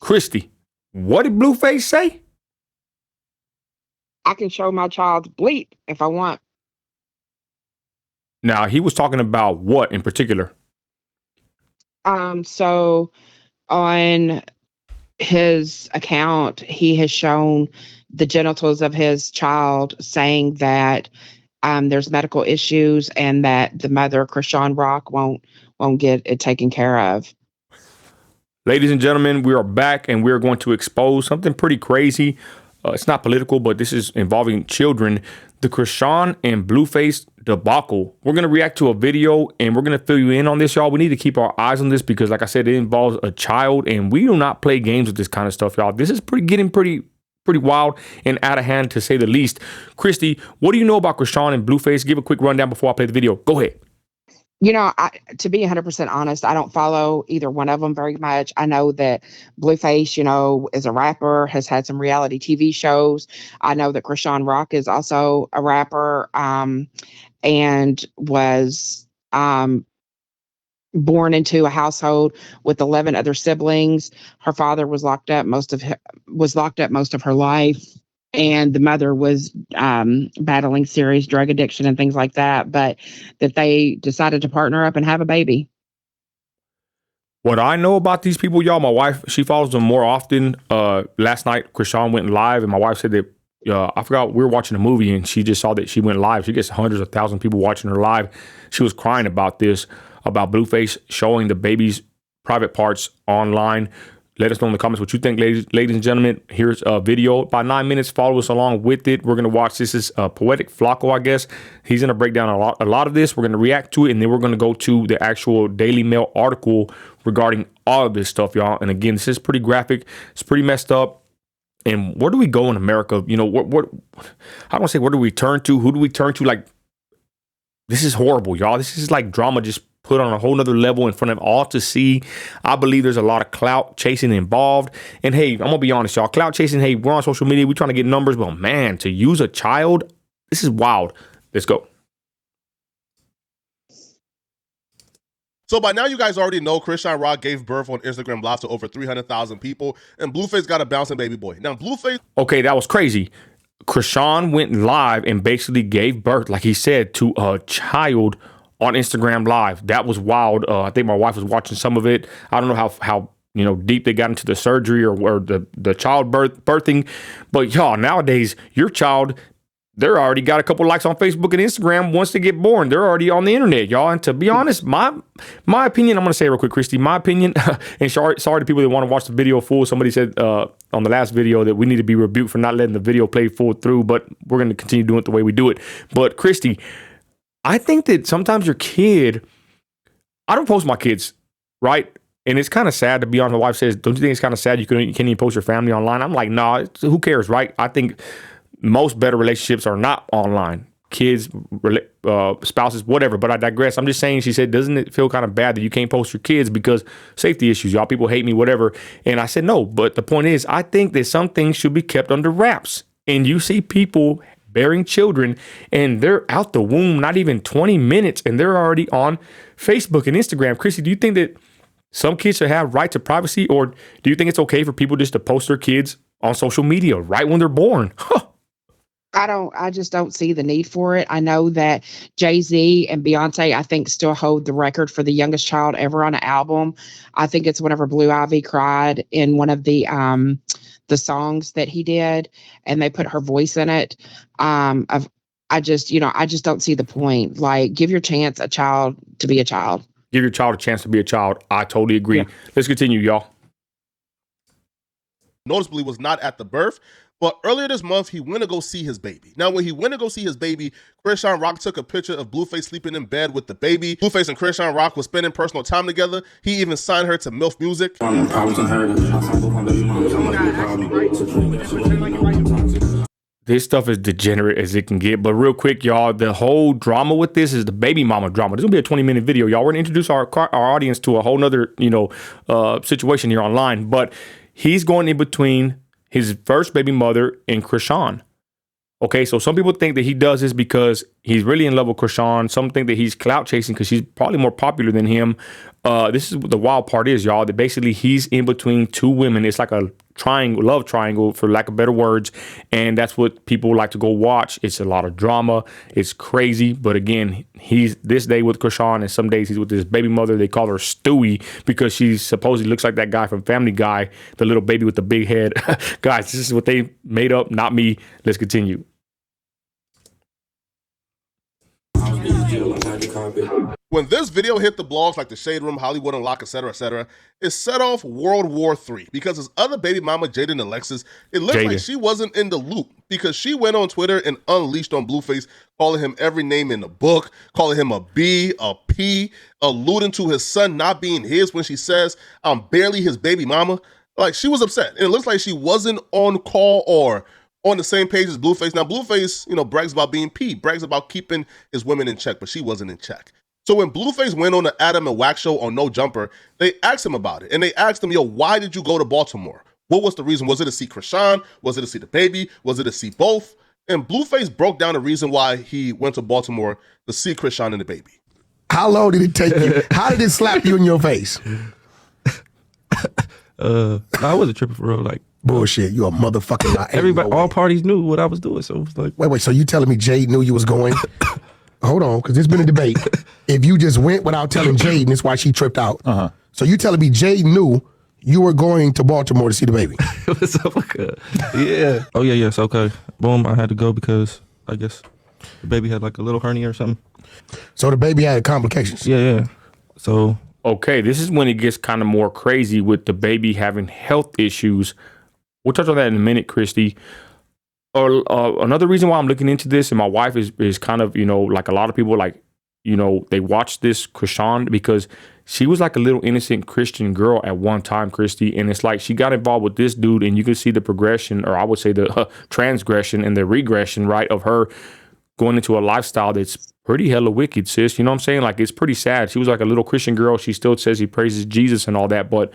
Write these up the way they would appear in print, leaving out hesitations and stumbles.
Christy, what did Blueface say? I can show my child's bleep if I want. Now, he was talking about what in particular? So on his account, he has shown the genitals of his child, saying that there's medical issues and that the mother, Chrisean Rock, won't get it taken care of. Ladies and gentlemen, we are back and we're going to expose something pretty crazy. It's not political, but this is involving children. The Chrisean and Blueface debacle. We're going to react to a video and we're going to fill you in on this, y'all. We need to keep our eyes on this because, like I said, it involves a child and we do not play games with this kind of stuff, y'all. This is getting pretty wild and out of hand, to say the least. Christy, what do you know about Chrisean and Blueface? Give a quick rundown before I play the video. Go ahead. To be 100% honest, I don't follow either one of them very much. I know that Blueface, is a rapper, has had some reality TV shows. I know that Chrisean Rock is also a rapper, and was born into a household with 11 other siblings. Her father was locked up most of her life, and the mother was battling serious drug addiction and things like that, but that they decided to partner up and have a baby. What I know about these people, y'all, my wife, she follows them more often. Last night, Chrisean went live, and my wife said that, I forgot, we were watching a movie, and she just saw that she went live. She gets hundreds of thousands of people watching her live. She was crying about this, about Blueface showing the baby's private parts online. Let us know in the comments what you think, ladies and gentlemen. Here's a video, about 9 minutes. Follow us along with it. We're going to watch. This is Poetic Flacco, I guess. He's going to break down a lot of this. We're going to react to it, and then we're going to go to the actual Daily Mail article regarding all of this stuff, y'all. And again, this is pretty graphic. It's pretty messed up. And where do we go in America? What I don't say, where do we turn to? Who do we turn to? Like, this is horrible, y'all. This is like drama just put on a whole nother level in front of all to see. I believe there's a lot of clout chasing involved. And hey, I'm gonna be honest, y'all. Clout chasing, hey, we're on social media, we're trying to get numbers, but man, to use a child, this is wild. Let's go. So by now, you guys already know Chrisean Rock gave birth on Instagram Live to over 300,000 people, and Blueface got a bouncing baby boy. Now, Blueface... Okay, that was crazy. Chrisean went live and basically gave birth, like he said, to a child on Instagram Live. That was wild. I think my wife was watching some of it. I don't know how deep they got into the surgery or the child birthing. But y'all, nowadays, your child, they're already got a couple likes on Facebook and Instagram once they get born. They're already on the internet, y'all. And to be honest, my opinion, I'm going to say it real quick, Christy, my opinion, and sorry to people that want to watch the video full. Somebody said on the last video that we need to be rebuked for not letting the video play full through, but we're going to continue doing it the way we do it. But Christy, I think that sometimes your kid, I don't post my kids, right? And it's kind of sad, to be honest. My wife says, don't you think it's kind of sad you can't even post your family online? I'm like, nah, who cares, right? I think most better relationships are not online. Kids, spouses, whatever. But I digress. I'm just saying, she said, doesn't it feel kind of bad that you can't post your kids because safety issues, y'all, people hate me, whatever. And I said, no, but the point is, I think that some things should be kept under wraps. And you see people bearing children and they're out the womb not even 20 minutes and they're already on Facebook and Instagram. Chrissy, do you think that some kids should have right to privacy, or do you think it's okay for people just to post their kids on social media right when they're born? I just don't see the need for it. I know that Jay-Z and Beyonce, I think, still hold the record for the youngest child ever on an album. I think it's whenever Blue Ivy cried in one of the songs that he did, and they put her voice in it. I just don't see the point. Like, give your chance a child to be a child. Give your child a chance to be a child. I totally agree. Yeah. Let's continue, y'all. Noticeably was not at the birth, but earlier this month, he went to go see his baby. Now, when he went to go see his baby, Chrisean Rock took a picture of Blueface sleeping in bed with the baby. Blueface and Chrisean Rock were spending personal time together. He even signed her to MILF Music. This stuff is degenerate as it can get. But real quick, y'all, the whole drama with this is the baby mama drama. This is going to be a 20-minute video, y'all. We're going to introduce our audience to a whole nother, situation here online. But he's going in between his first baby mother and Chrisean. Okay, so some people think that he does this because he's really in love with Chrisean. Some think that he's clout chasing because she's probably more popular than him. This is what the wild part is, y'all. That basically he's in between two women. It's like a triangle, love triangle, for lack of better words. And that's what people like to go watch. It's a lot of drama. It's crazy. But again, he's this day with Chrisean, and some days he's with his baby mother. They call her Stewie because she supposedly looks like that guy from Family Guy, the little baby with the big head. Guys, this is what they made up, not me. Let's continue. When this video hit the blogs like the Shade Room, Hollywood Unlocked, etc., it set off World War III because his other baby mama, Jaden Alexis, it looked like she wasn't in the loop because she went on Twitter and unleashed on Blueface, calling him every name in the book, calling him a B, a P, alluding to his son not being his when she says, I'm barely his baby mama. Like, she was upset. And it looks like she wasn't on call or on the same page as Blueface. Now, Blueface, brags about being P, brags about keeping his women in check, but she wasn't in check. So when Blueface went on the Adam and Wax show on No Jumper, they asked him about it. And they asked him, why did you go to Baltimore? What was the reason? Was it to see Chrisean? Was it to see the baby? Was it to see both? And Blueface broke down the reason why he went to Baltimore to see Chrisean and the baby. How long did it take you? How did it slap you in your face? I wasn't tripping for real. Like, bullshit, you a motherfucking lie. Everybody, all parties knew what I was doing, so it was like, wait, so you telling me Jade knew you was going? Hold on, because there's been a debate. If you just went without telling Jade, that's why she tripped out. So you telling me Jade knew you were going to Baltimore to see the baby? it was so good. Yeah. Oh yeah, yes, okay. Boom, I had to go because I guess the baby had like a little hernia or something. So the baby had complications. Yeah. So okay, this is when it gets kind of more crazy with the baby having health issues. We'll touch on that in a minute, Christy. Another reason why I'm looking into this, and my wife is kind of, like a lot of people, like, they watch this Chrisean because she was like a little innocent Christian girl at one time, Christy. And it's like she got involved with this dude, and you can see the progression, or I would say the transgression and the regression, right, of her going into a lifestyle that's pretty hella wicked, sis. You know what I'm saying? Like, it's pretty sad. She was like a little Christian girl. She still says he praises Jesus and all that, but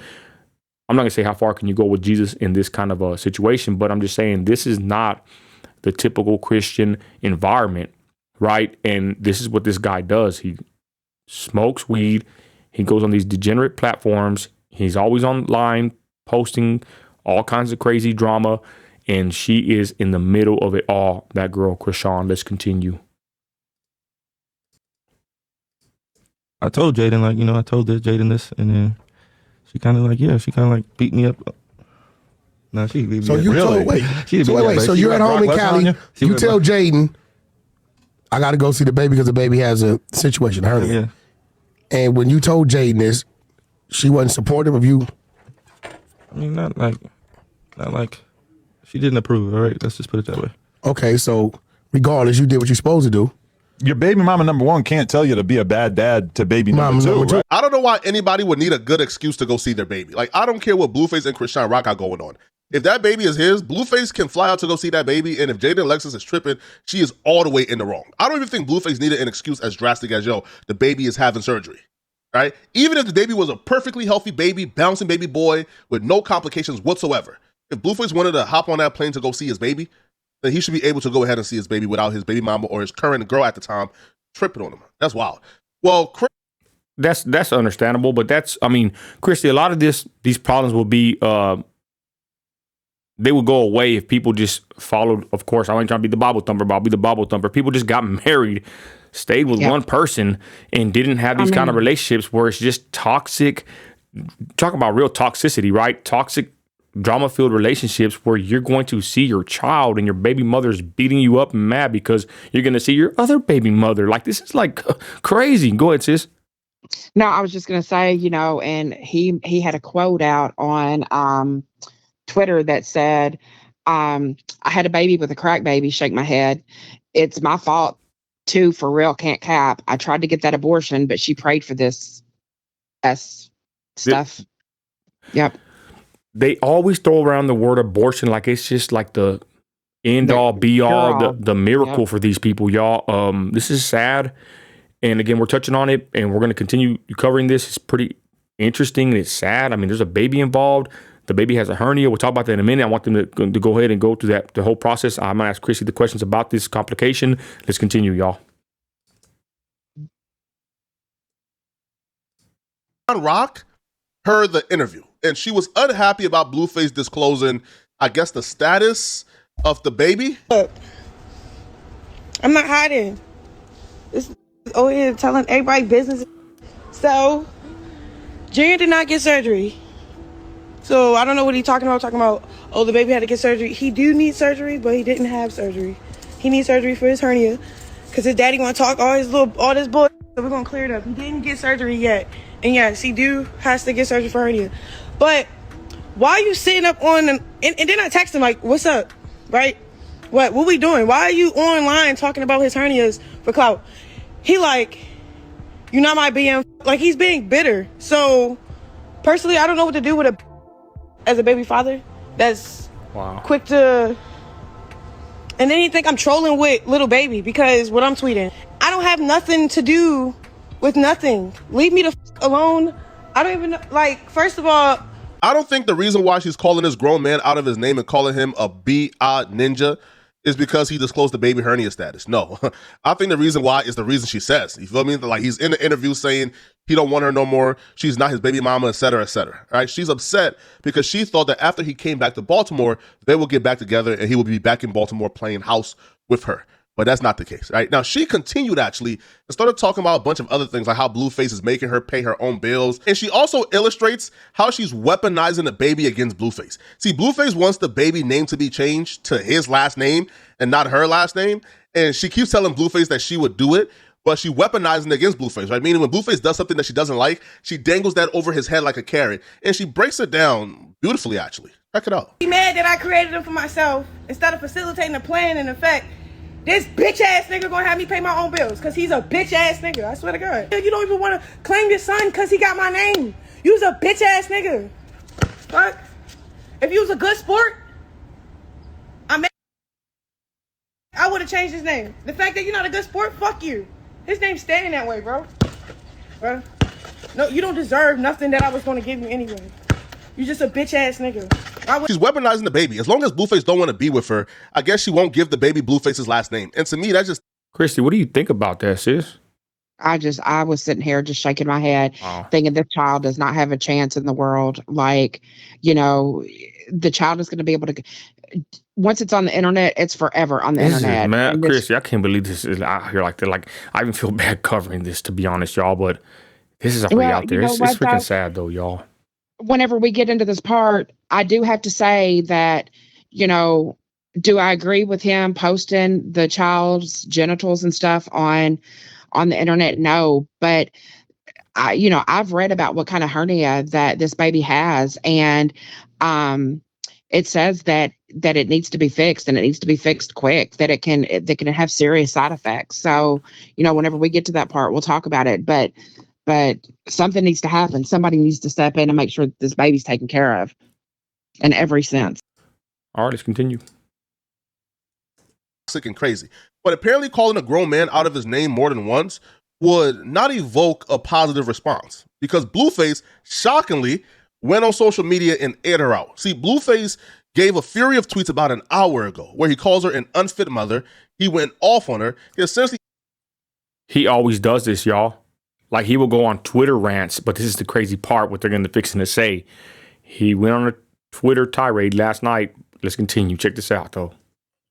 I'm not gonna say how far can you go with Jesus in this kind of a situation, but I'm just saying this is not the typical Christian environment, right? And this is what this guy does. He smokes weed. He goes on these degenerate platforms. He's always online posting all kinds of crazy drama, and she is in the middle of it all. That girl, Chrisean. Let's continue. I told Jaden, like, I told Jaden this, and then she kind of beat me up. No, she beat me so up. You really? Wait. So you're at home in Cali. You tell Jaden, I got to go see the baby because the baby has a situation, hernia. Yeah. And when you told Jaden this, she wasn't supportive of you? I mean, not like, she didn't approve, all right? Let's just put it that way. Okay, so regardless, you did what you're supposed to do. Your baby mama number one can't tell you to be a bad dad to baby number two. Right? I don't know why anybody would need a good excuse to go see their baby. Like, I don't care what Blueface and Chrisean Rock got going on. If that baby is his, Blueface can fly out to go see that baby, and if Jaden Alexis is tripping, she is all the way in the wrong. I don't even think Blueface needed an excuse as drastic as, the baby is having surgery, right? Even if the baby was a perfectly healthy baby, bouncing baby boy with no complications whatsoever, if Blueface wanted to hop on that plane to go see his baby, then he should be able to go ahead and see his baby without his baby mama or his current girl at the time tripping on him. That's wild. Well, That's understandable, but Christy, a lot of these problems will be they would go away if people just followed. Of course, I ain't trying to be the Bible thumper, but I'll be the Bible thumper. People just got married, stayed with one person, and didn't have these kind of relationships where it's just toxic. Talk about real toxicity, right? Toxic, drama-filled relationships where you're going to see your child and your baby mother's beating you up and mad because you're going to see your other baby mother. Like, this is like crazy. Go ahead, sis. No, I was just going to say, and he had a quote out on Twitter that said, I had a baby with a crack baby, shake my head. It's my fault too, for real, can't cap. I tried to get that abortion, but she prayed for this stuff. Yep. They always throw around the word abortion like it's just like the end all be all, the miracle for these people, y'all. This is sad. And again, we're touching on it and we're going to continue covering this. It's pretty interesting and it's sad. I mean, there's a baby involved. The baby has a hernia. We'll talk about that in a minute. I want them to go ahead and go through the whole process. I'm gonna ask Chrissy the questions about this complication. Let's continue, y'all. Rock heard the interview, and she was unhappy about Blueface disclosing, I guess, the status of the baby. Look, I'm not hiding. This over here telling everybody business. So, Junior did not get surgery. So, I don't know what he's talking about. Talking about, oh, the baby had to get surgery. He do need surgery, but he didn't have surgery. He needs surgery for his hernia because his daddy want to talk all this bull. So, we're going to clear it up. He didn't get surgery yet. And yes, he has to get surgery for hernia. But why are you sitting up on and then I text him like, what's up? Right? What we doing? Why are you online talking about his hernias for clout? He like, you're not my BM. Like, he's being bitter. So personally, I don't know what to do with as a baby father that's quick to, and then he think I'm trolling with little baby because what I'm tweeting. I don't have nothing to do with nothing. Leave me the alone. I don't even know. Like, first of all, I don't think the reason why she's calling this grown man out of his name and calling him a B.I. ninja is because he disclosed the baby hernia status. No, I think the reason why is the reason she says. You feel me? Like, he's in the interview saying he don't want her no more. She's not his baby mama, et cetera, et cetera. All right? She's upset because she thought that after he came back to Baltimore, they will get back together and he will be back in Baltimore playing house with her. But that's not the case, right? Now, she continued, actually, and started talking about a bunch of other things, like how Blueface is making her pay her own bills. And she also illustrates how she's weaponizing the baby against Blueface. See, Blueface wants the baby name to be changed to his last name and not her last name. And she keeps telling Blueface that she would do it, but she weaponizing it against Blueface, right? Meaning when Blueface does something that she doesn't like, she dangles that over his head like a carrot. And she breaks it down beautifully, actually. Check it out. He mad that I created him for myself instead of facilitating the plan and effect. This bitch ass nigga gonna have me pay my own bills because he's a bitch ass nigga. I swear to God. You don't even want to claim your son because he got my name. You's a bitch ass nigga. Fuck. If you was a good sport, I would have changed his name. The fact that you're not a good sport, fuck you. His name's staying that way, bro. No, you don't deserve nothing that I was gonna give you anyway. You just a bitch ass nigga. She's weaponizing the baby. As long as Blueface don't want to be with her, I guess she won't give the baby Blueface's last name. And to me, that's just... Christy, what do you think about that, sis? I was sitting here just shaking my head, thinking this child does not have a chance in the world. Like, you know, the child is going to be able to, once it's on the internet, it's forever on the internet. Man, Christy, I can't believe this is out here like that. Like, I even feel bad covering this, to be honest, y'all, but this is already out there. It's freaking sad, though, y'all. Whenever we get into this part, I do have to say that, you know, do I agree with him posting the child's genitals and stuff on the internet? No, but I've read about what kind of hernia that this baby has, and it says that it needs to be fixed, and it needs to be fixed quick. That it can have serious side effects. So, you know, whenever we get to that part, we'll talk about it. But something needs to happen. Somebody needs to step in and make sure this baby's taken care of in every sense. All right, let's continue. Sick and crazy. But apparently calling a grown man out of his name more than once would not evoke a positive response, because Blueface, shockingly, went on social media and aired her out. See, Blueface gave a fury of tweets about an hour ago where he calls her an unfit mother. He went off on her. He always does this, y'all. Like, he will go on Twitter rants, but this is the crazy part, what they're going to fixing to say. He went on a Twitter tirade last night. Let's continue. Check this out, though.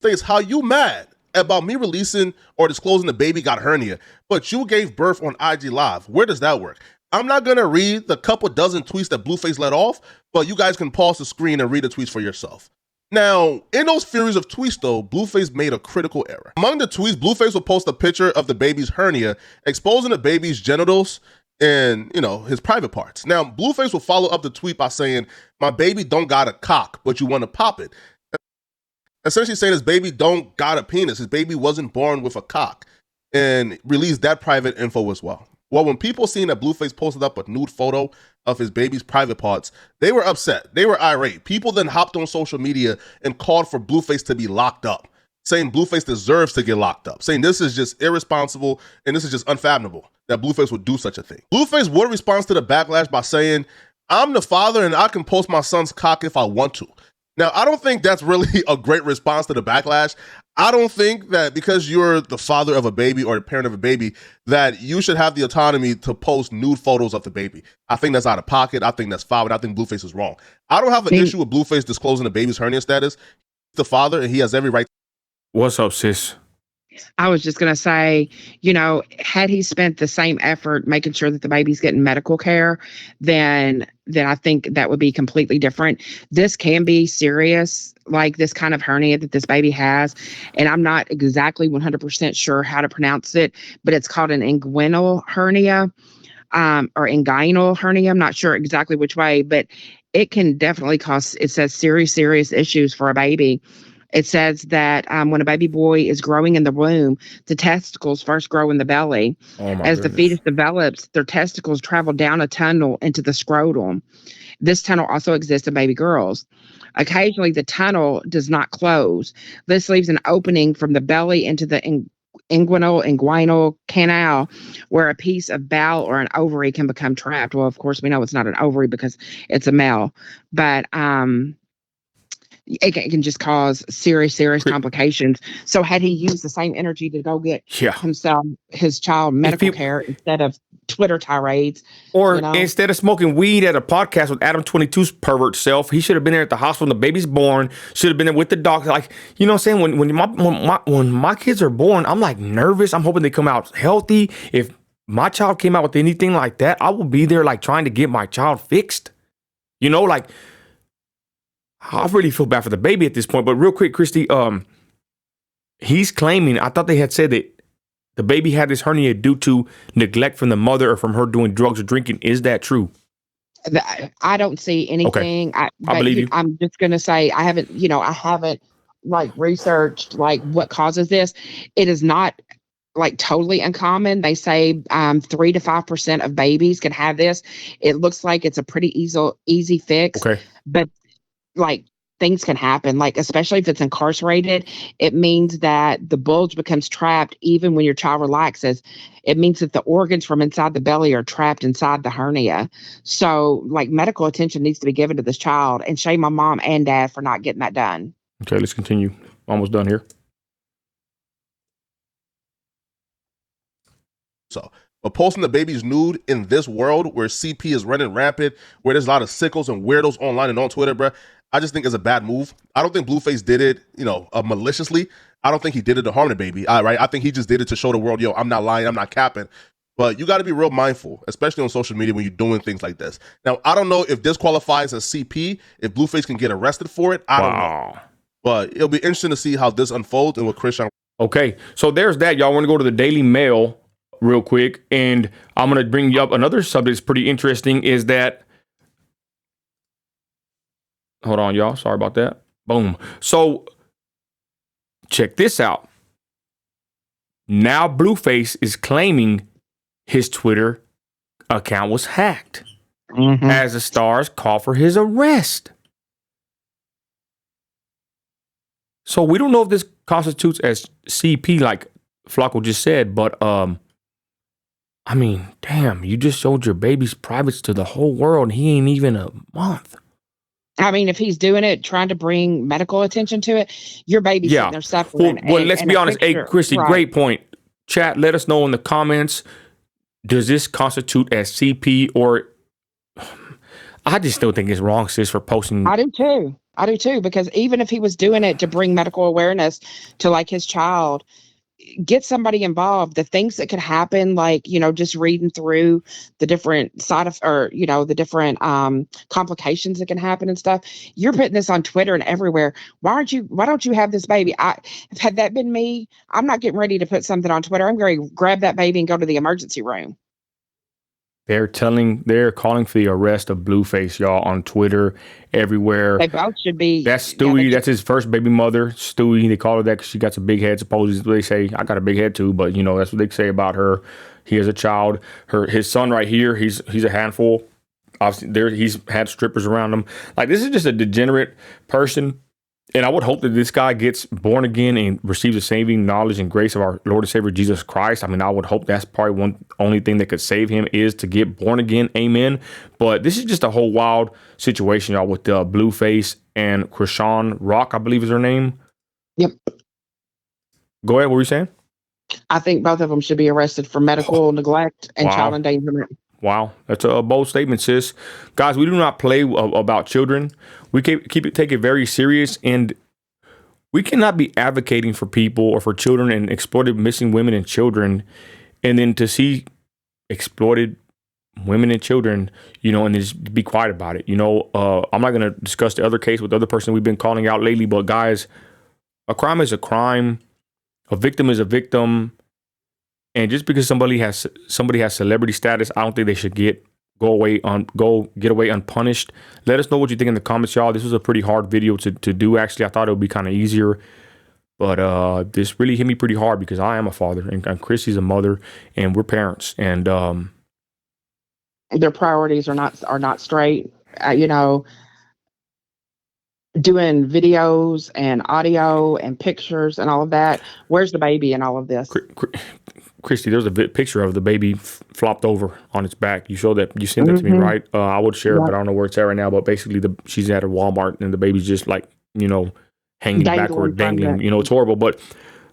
Things, how you mad about me releasing or disclosing the baby got hernia, but you gave birth on IG Live? Where does that work? I'm not going to read the couple dozen tweets that Blueface let off, but you guys can pause the screen and read the tweets for yourself. Now, in those series of tweets, though, Blueface made a critical error. Among the tweets, Blueface will post a picture of the baby's hernia, exposing the baby's genitals and, you know, his private parts. Now, Blueface will follow up the tweet by saying, my baby don't got a cock, but you want to pop it. Essentially saying his baby don't got a penis. His baby wasn't born with a cock, and released that private info as well. Well, when people seen that Blueface posted up a nude photo of his baby's private parts, they were upset. They were irate. People then hopped on social media and called for Blueface to be locked up, saying Blueface deserves to get locked up, saying this is just irresponsible and this is just unfathomable that Blueface would do such a thing. Blueface would respond to the backlash by saying, I'm the father and I can post my son's cock if I want to. Now, I don't think that's really a great response to the backlash. I don't think that because you're the father of a baby or the parent of a baby, that you should have the autonomy to post nude photos of the baby. I think that's out of pocket. I think that's foul, and I think Blueface is wrong. I don't have an issue with Blueface disclosing the baby's hernia status. He's the father, and he has every right. What's up, sis? I was just going to say, had he spent the same effort making sure that the baby's getting medical care, then I think that would be completely different. This can be serious, like this kind of hernia that this baby has. And I'm not exactly 100% sure how to pronounce it, but it's called an inguinal hernia or inguinal hernia. I'm not sure exactly which way, but it can definitely cause, it says, serious issues for a baby. It says that when a baby boy is growing in the womb, the testicles first grow in the belly. As the fetus develops, their testicles travel down a tunnel into the scrotum. This tunnel also exists in baby girls. Occasionally, the tunnel does not close. This leaves an opening from the belly into the inguinal canal where a piece of bowel or an ovary can become trapped. Well, of course, we know it's not an ovary because it's a male, but it can just cause serious complications. So had he used the same energy to go get his child medical care instead of Twitter tirades, or instead of smoking weed at a podcast with Adam 22's pervert self, he should have been there at the hospital when the baby's born. Should have been there with the doctor. Like, you know what I'm saying? When my kids are born, I'm like nervous. I'm hoping they come out healthy. If my child came out with anything like that, I will be there like trying to get my child fixed. Like, I really feel bad for the baby at this point. But real quick, Christy, he's claiming, I thought they had said that the baby had this hernia due to neglect from the mother or from her doing drugs or drinking. Is that true? I don't see anything. Okay. I believe you. I'm just going to say I haven't like researched like what causes this. It is not like totally uncommon. They say 3 to 5% of babies can have this. It looks like it's a pretty easy fix. Okay. But like things can happen, like especially if it's incarcerated, it means that the bulge becomes trapped even when your child relaxes. It means that the organs from inside the belly are trapped inside the hernia. So like medical attention needs to be given to this child, and shame my mom and dad for not getting that done. Okay, let's continue. Almost done here. But posting the baby's nude in this world where CP is running rampant, where there's a lot of sickos and weirdos online and on Twitter, bruh, I just think it's a bad move. I don't think Blueface did it, maliciously. I don't think he did it to harm the baby. Right? I think he just did it to show the world, I'm not lying, I'm not capping. But you got to be real mindful, especially on social media when you're doing things like this. Now, I don't know if this qualifies as CP, if Blueface can get arrested for it. I don't know. But it'll be interesting to see how this unfolds and what Chrisean. Okay, so there's that. Y'all want to go to the Daily Mail real quick, and I'm going to bring you up another subject that's pretty interesting is that, hold on, y'all. Sorry about that. Boom. So check this out. Now Blueface is claiming his Twitter account was hacked as the stars call for his arrest. So we don't know if this constitutes as CP like Flacco just said, but I mean, damn, you just showed your baby's privates to the whole world. He ain't even a month. I mean, if he's doing it, trying to bring medical attention to it, your baby's sitting there suffering. Well, let's be honest. Hey, Christy, great point. Chat, let us know in the comments. Does this constitute as CP or... I just still think it's wrong, sis, for posting... I do too, because even if he was doing it to bring medical awareness to like his child, get somebody involved. The things that could happen, like, just reading through the different the different complications that can happen and stuff. You're putting this on Twitter and everywhere. Why don't you have this baby? Had that been me, I'm not getting ready to put something on Twitter. I'm going to grab that baby and go to the emergency room. They're calling for the arrest of Blueface, y'all, on Twitter, everywhere. They both should be. That's Stewie. That's his first baby mother, Stewie. They call her that because she got a big head. Supposedly, they say I got a big head too, but that's what they say about her. He has a child. His son right here. He's a handful. Obviously, he's had strippers around him. Like, this is just a degenerate person. And I would hope that this guy gets born again and receives the saving knowledge and grace of our Lord and Savior Jesus Christ. I mean, I would hope that's probably only thing that could save him is to get born again. Amen. But this is just a whole wild situation, y'all, with Blueface and Chrisean Rock, I believe is her name. Yep. Go ahead. What were you saying? I think both of them should be arrested for medical neglect and child endangerment. Wow, that's a bold statement, sis. Guys, we do not play about children. We take it very serious, and we cannot be advocating for people or for children and exploited missing women and children, and then to see exploited women and children, you know, and just be quiet about it. You know, I'm not going to discuss the other case with the other person we've been calling out lately, but guys, a crime is a crime. A victim is a victim. And just because somebody has celebrity status, I don't think they should get away unpunished. Let us know what you think in the comments, y'all. This was a pretty hard video to do. Actually, I thought it would be kind of easier, but this really hit me pretty hard because I am a father and Chrissy's a mother, and we're parents, and their priorities are not straight. You know, doing videos and audio and pictures and all of that. Where's the baby in all of this? Christy, there's a picture of the baby flopped over on its back. You showed that. You sent that to me, right? I would share it, but I don't know where it's at right now. But basically, she's at a Walmart and the baby's just like, you know, hanging backward, dangling. You know, it's horrible. But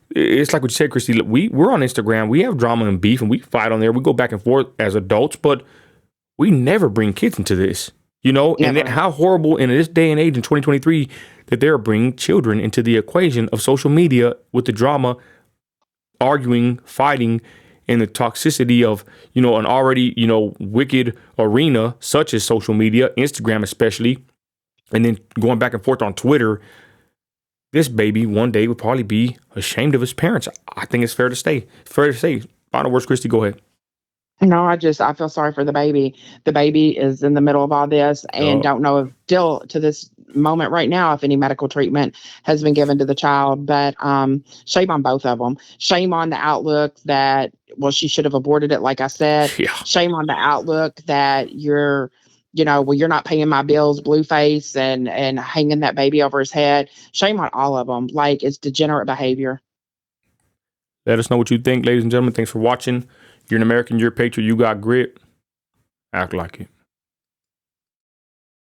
it's like what you said, Christy. We're on Instagram. We have drama and beef, and we fight on there. We go back and forth as adults, but we never bring kids into this. You know, and how horrible in this day and age in 2023 that they're bringing children into the equation of social media with the drama, arguing, fighting, and the toxicity of, you know, an already, you know, wicked arena such as social media, Instagram especially, and then going back and forth on Twitter. This baby one day would probably be ashamed of his parents. I think it's fair to say. Final words, Christy, go ahead. No, I feel sorry for the baby. The baby is in the middle of all this and don't know if still to this moment right now if any medical treatment has been given to the child. But shame on both of them. Shame on the outlook that, well, she should have aborted it, like I said. Yeah. Shame on the outlook that you're not paying my bills, Blueface, and hanging that baby over his head. Shame on all of them. Like, it's degenerate behavior. Let us know what you think, ladies and gentlemen. Thanks for watching. You're an American, you're a patriot, you got grit. Act like it.